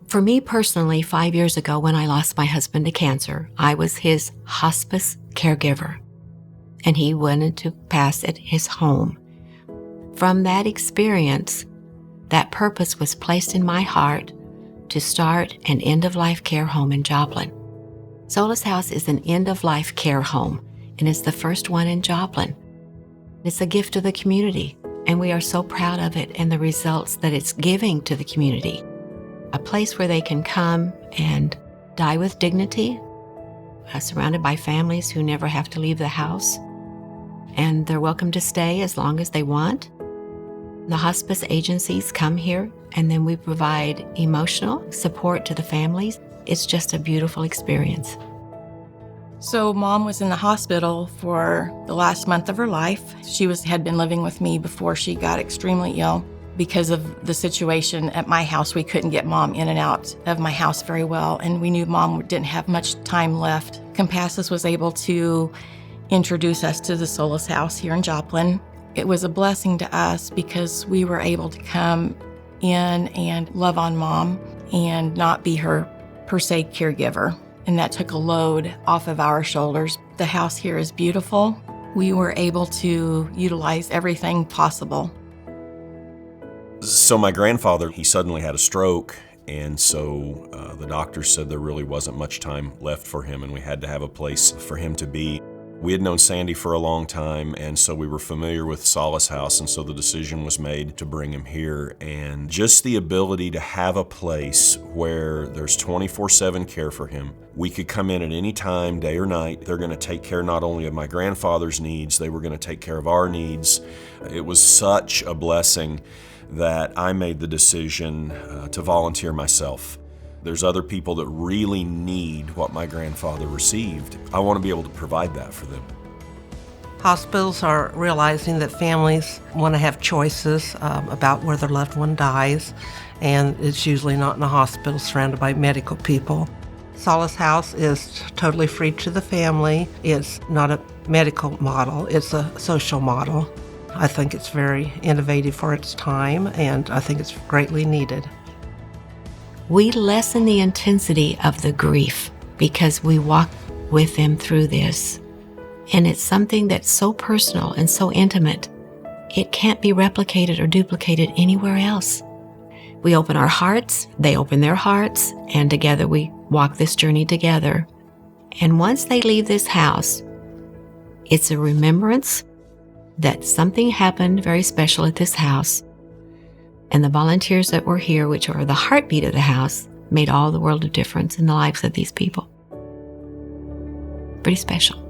For me personally, 5 years ago when I lost my husband to cancer, I was his hospice caregiver, and he wanted to pass at his home. From that experience, that purpose was placed in my heart to start an end-of-life care home in Joplin. Solace House is an end-of-life care home, and it's the first one in Joplin. It's a gift to the community, and we are so proud of it and the results that it's giving to the community. A place where they can come and die with dignity, surrounded by families who never have to leave the house, and they're welcome to stay as long as they want. The hospice agencies come here, and then we provide emotional support to the families. It's just a beautiful experience. So Mom was in the hospital for the last month of her life. She had been living with me before she got extremely ill. Because of the situation at my house, we couldn't get Mom in and out of my house very well, and we knew Mom didn't have much time left. Compassus was able to introduce us to the Solace House here in Joplin. It was a blessing to us because we were able to come in and love on Mom and not be her per se caregiver, and that took a load off of our shoulders. The house here is beautiful. We were able to utilize everything possible. So my grandfather, he suddenly had a stroke, and so the doctor said there really wasn't much time left for him, and we had to have a place for him to be. We had known Sandy for a long time, and so we were familiar with Solace House, and so the decision was made to bring him here. And just the ability to have a place where there's 24/7 care for him. We could come in at any time, day or night. They're going to take care not only of my grandfather's needs, they were going to take care of our needs. It was such a blessing that I made the decision to volunteer myself. There's other people that really need what my grandfather received. I want to be able to provide that for them. Hospitals are realizing that families want to have choices about where their loved one dies, and it's usually not in a hospital surrounded by medical people. Solace House is totally free to the family. It's not a medical model, it's a social model. I think it's very innovative for its time, and I think it's greatly needed. We lessen the intensity of the grief because we walk with them through this. And it's something that's so personal and so intimate, it can't be replicated or duplicated anywhere else. We open our hearts, they open their hearts, and together we walk this journey together. And once they leave this house, it's a remembrance that something happened very special at this house. And the volunteers that were here, which are the heartbeat of the house, made all the world of difference in the lives of these people. Pretty special.